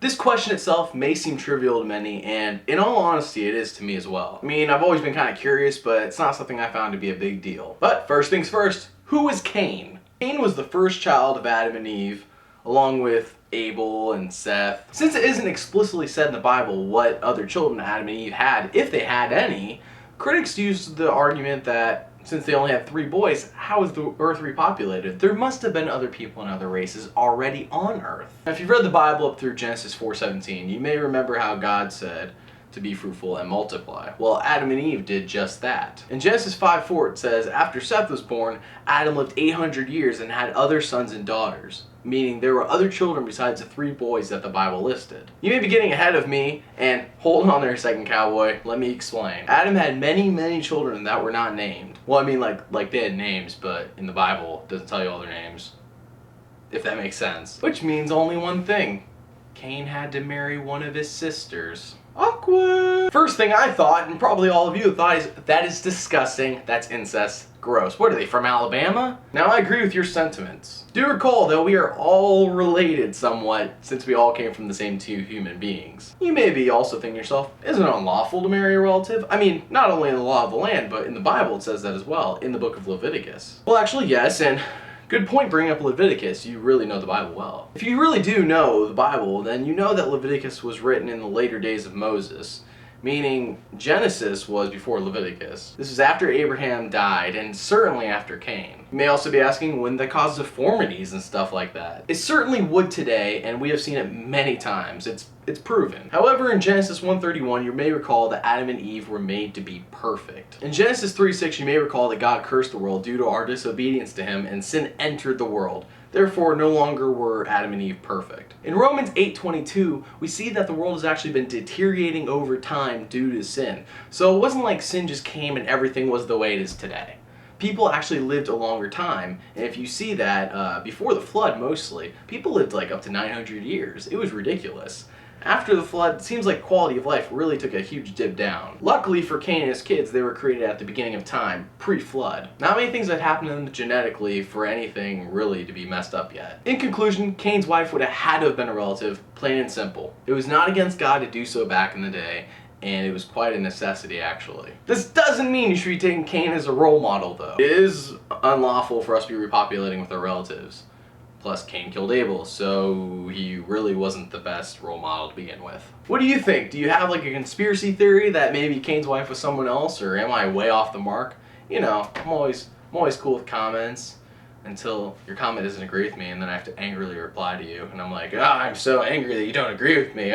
This question itself may seem trivial to many, and in all honesty, it is to me as well. I mean, I've always been kind of curious, but it's not something I found to be a big deal. But first things first, who was Cain? Cain was the first child of Adam and Eve, along with Abel and Seth. Since it isn't explicitly said in the Bible what other children Adam and Eve had, if they had any, critics used the argument that since they only had 3 boys, how is the Earth repopulated? There must have been other people and other races already on Earth. Now, if you've read the Bible up through Genesis 4:17, you may remember how God said to be fruitful and multiply. Well, Adam and Eve did just that. In Genesis 5:4 it says, after Seth was born, Adam lived 800 years and had other sons and daughters, meaning there were other children besides the 3 boys that the Bible listed. You may be getting ahead of me, and hold on there a second, cowboy, let me explain. Adam had many children that were not named. Well, I mean like they had names, but in the Bible it doesn't tell you all their names, if that makes sense. Which means only one thing. Cain had to marry one of his sisters. Awkward. First thing I thought, and probably all of you thought, is that is disgusting, that's incest, gross. What are they, from Alabama? Now I agree with your sentiments. Do recall though, we are all related somewhat, since we all came from the same 2 human beings. You may be also thinking to yourself, isn't it unlawful to marry a relative? I mean, not only in the law of the land, but in the Bible it says that as well, in the book of Leviticus. Well, actually yes, and good point bringing up Leviticus. You really know the Bible well. If you really do know the Bible, then you know that Leviticus was written in the later days of Moses, meaning Genesis was before Leviticus. This is after Abraham died, and certainly after Cain. You may also be asking when that caused deformities and stuff like that. It certainly would today, and we have seen it many times. It's proven. However, in Genesis 1:31, you may recall that Adam and Eve were made to be perfect. In Genesis 3:6, you may recall that God cursed the world due to our disobedience to him, and sin entered the world. Therefore, no longer were Adam and Eve perfect. In Romans 8:22, we see that the world has actually been deteriorating over time due to sin. So it wasn't like sin just came and everything was the way it is today. People actually lived a longer time, and if you see that, before the flood mostly, people lived like up to 900 years. It was ridiculous. After the flood, it seems like quality of life really took a huge dip down. Luckily for Cain and his kids, they were created at the beginning of time, pre-flood. Not many things had happened to them genetically for anything really to be messed up yet. In conclusion, Cain's wife would have had to have been a relative, plain and simple. It was not against God to do so back in the day, and it was quite a necessity actually. This doesn't mean you should be taking Cain as a role model though. It is unlawful for us to be repopulating with our relatives. Plus, Cain killed Abel, so he really wasn't the best role model to begin with. What do you think? Do you have like a conspiracy theory that maybe Cain's wife was someone else, or am I way off the mark? You know, I'm always cool with comments until your comment doesn't agree with me, and then I have to angrily reply to you, and I'm like, I'm so angry that you don't agree with me.